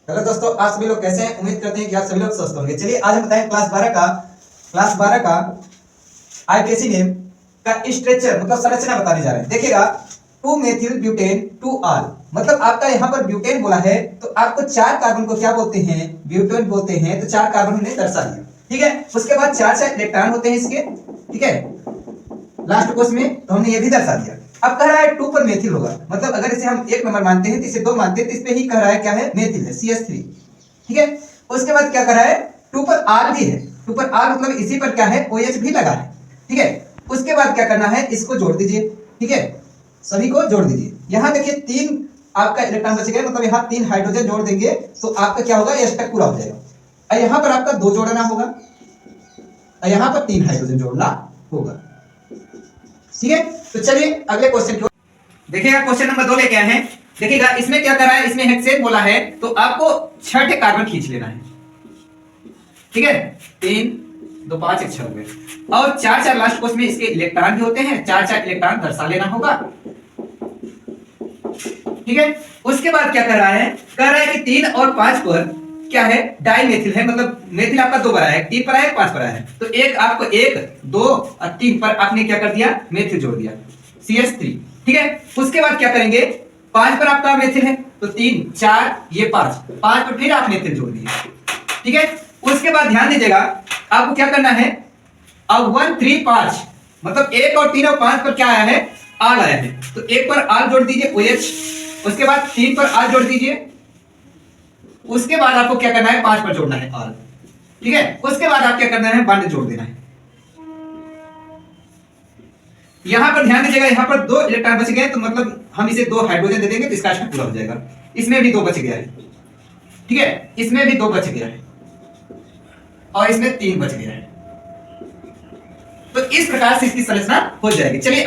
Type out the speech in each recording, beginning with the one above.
Hello दोस्तों, आप सभी लोग कैसे हैं? उम्मीद करते हैं कि आप सभी लोग स्वस्थ होंगे। चलिए आज हम बताएं क्लास 12 का आईपीएसी नेम का स्ट्रक्चर मतलब संरचना बताने जा रहे हैं। देखिएगा, 2 मेथिल ब्यूटेन 2 आल, मतलब आपका यहाँ पर ब्यूटेन बोला है तो आपको 4 कार्बन को क्या बोलते हैं? ब्यूटेन बोलते हैं। तो 4 कार्बन हमने दर्शा दिया, ठीक है। उसके बाद 4 इलेक्ट्रॉन होते हैं इसके, ठीक है, लास्ट कोर्स में तो हमने ये भी दर्शा दिया। अब कह रहा है 2 पर मेथिल होगा, मतलब अगर इसे हम 1 नंबर मानते हैं तो इसे 2 मानते हैं, तो इस पे ही कह रहा है क्या है? मेथिल है, CH3, ठीक है। उसके बाद क्या कर रहा है? 2 पर आर भी है, 2 पर आर मतलब इसी पर क्या है? OH भी लगा है, ठीक है। उसके बाद क्या करना है? इसको जोड़ दीजिए, ठीक है, सभी को जोड़ दीजिए। यहां देखिए 3 आपका इलेक्ट्रॉन बच गए, मतलब यहाँ 3 हाइड्रोजन जोड़ देंगे तो आपका क्या होगा? ये स्टेप पूरा हो जाएगा। और यहाँ पर आपका 2 जोड़ना होगा और यहाँ पर 3 हाइड्रोजन जोड़ना होगा, ठीक है। तो चलिए अगले क्वेश्चन की ओर देखिएगा। क्वेश्चन नंबर 2 लेके आए हैं। देखिएगा इसमें क्या कर रहा है? इसमें हेक्सेन बोला है तो आपको 6 कार्बन खींच लेना है, ठीक है। 3 2 5 1 6 हो गए और 4 लास्ट कोर्स में इसके इलेक्ट्रॉन भी होते हैं, 4 इलेक्ट्रॉन दर्शा लेना होगा, ठीक है। उसके बाद क्या कर रहा है? कह रहा है कि 3 और 5 पर क्या है? डाई मेथिल है, मतलब मेथिल आपका 2 बना है, 3 पर है 5 पर है, तो एक आपको 1 2 और 3 पर आपने क्या कर दिया? मेथिल जोड़ दिया, CH3, ठीक है। उसके बाद क्या करेंगे? 5 पर आपका मेथिल है तो 3 4 ये 5 पर फिर आप मेथिल जोड़ दिए, ठीक है। उसके बाद ध्यान दीजिएगा, आपको क्या करना है? अब 1 3 5 मतलब 1 और 3 और 5 पर क्या आया है? आल आया है, तो 1 पर आल जोड़ दीजिए OH। उसके बाद 3 पर आल जोड़ दीजिए। उसके बाद आपको क्या करना है? 5 पर जोड़ना है आल, ठीक है। उसके बाद आप क्या करना है? बॉन्ड जोड़ देना है। यहां पर ध्यान दीजिएगा, यहां पर 2 इलेक्ट्रॉन बच गए तो मतलब हम इसे 2 हाइड्रोजन दे देंगे तो इसका स्टेप पूरा हो जाएगा। इसमें भी 2 बच गया है, ठीक है, इसमें भी 2 बच गया है और इसमें 3 बच गया है। तो इस प्रकार से इसकी संरचना हो जाएगी। चलिए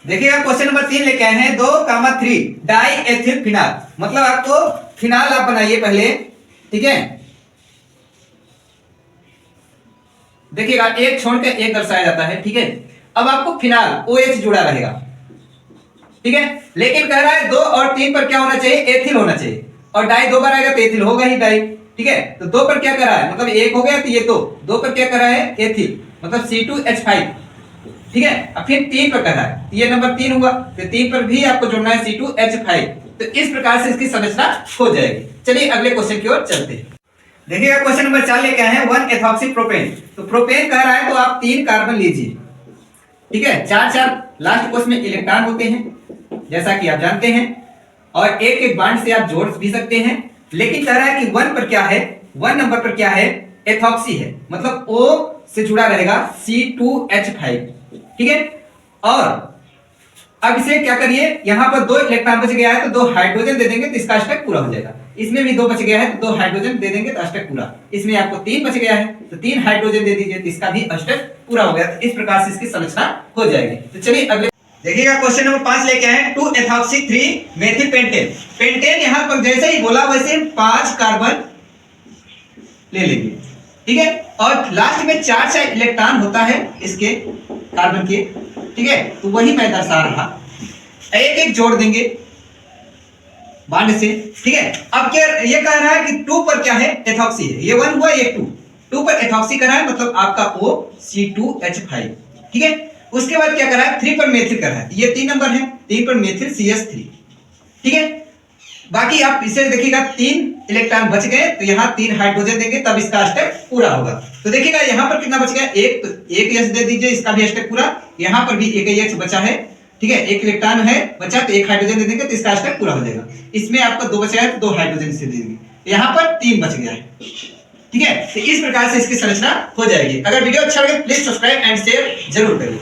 देखिएगा, क्वेश्चन नंबर 3 लेके आए हैं। 2,3 डाई एथिल फिनाल, मतलब आपको फिनाल आप बनाइए पहले, ठीक है। देखिएगा एक छोड़ के एक दर्शाया जाता है, ठीक है। अब आपको फिनाल OH जुड़ा रहेगा, ठीक है, लेकिन कह रहा है 2 और 3 पर क्या होना चाहिए? एथिल होना चाहिए, और डाई 2 बार आएगा तो एथिल होगा ही डाई, ठीक है। तो 2 पर क्या कर रहा है? मतलब 1 हो गया तो ये 2 पर क्या कर रहा है? एथिल, मतलब C2H5, ठीक है। अब फिर 3 पर कर रहा है, ये नंबर 3 हुआ, तो 3 पर भी आपको जोड़ना है C2H5। तो इस प्रकार से इसकी संरचना हो जाएगी। चलिए अगले क्वेश्चन की ओर चलते हैं। देखिएगा क्वेश्चन नंबर 4 लेके आए हैं। 1 एथॉक्सी प्रोपेन, तो प्रोपेन कह रहा है तो आप 3 कार्बन लीजिए, ठीक है। 4 लास्ट कोर्स में इलेक्ट्रॉन होते हैं जैसा कि आप जानते हैं, और एक बॉन्ड से आप जोड़ भी सकते हैं, लेकिन कह रहा है कि 1 पर क्या है? 1 नंबर पर क्या है? एथॉक्सी है, मतलब O से जुड़ा रहेगा C2H5, ठीक है। और अब इसे क्या करिए? यहां पर 2 इलेक्ट्रॉन बच गया है तो 2 हाइड्रोजन दे देंगे तो इसका स्टेप पूरा हो जाएगा। इसमें भी 2 बच गया है तो 2 हाइड्रोजन दे देंगे तो स्टेप पूरा। इसमें आपको 3 बच गया है तो 3 हाइड्रोजन दे दीजिए तो इसका भी स्टेप पूरा हो गया। तो इस प्रकार से इसकी संरचना हो जाएगी। तो चलिए अगले देखिएगा, क्वेश्चन नंबर 5 लेके आए हैं। 2 एथॉक्सी 3 मेथिल पेंटेन। पेंटेन यहां पर जैसे ही बोला वैसे 5 कार्बन ले लेंगे, ठीक है। और लास्ट में 4 इलेक्ट्रॉन होता है इसके कार्बन के, ठीक है। तो वही मैं दर्शा रहा, एक एक जोड़ देंगे बॉन्ड से, ठीक है। अब क्या ये कह रहा है कि 2 पर क्या है? एथॉक्सी है, ये 1 हुआ, ये 2 पर एथॉक्सी कर रहा है, मतलब आपका O C2H5, ठीक है। उसके बाद क्या कर रहा है? 3 पर मेथिल कर रहा है, ये 3 नंबर है, 3 पर मेथिल CH3, ठीक है। बाकी आप इसे देखिएगा 3 इलेक्ट्रॉन बच गए तो यहाँ 3 हाइड्रोजन देंगे तब इसका स्टेप पूरा होगा। तो देखिएगा यहाँ पर कितना बच गया? एक, तो एक H दे दीजिए, इसका भी स्टेप पूरा। यहाँ पर भी एक H बचा है, ठीक है, एक इलेक्ट्रॉन है बचा तो 1 हाइड्रोजन दे देंगे तो इसका स्टेप पूरा हो जाएगा। इसमें आपका 2 बचा है तो 2 हाइड्रोजन से दे देंगे, यहाँ पर 3 बच गया है, ठीक है। तो इस प्रकार से इसकी संरचना हो जाएगी। अगर वीडियो अच्छा लगे प्लीज सब्सक्राइब एंड शेयर जरूर करिए।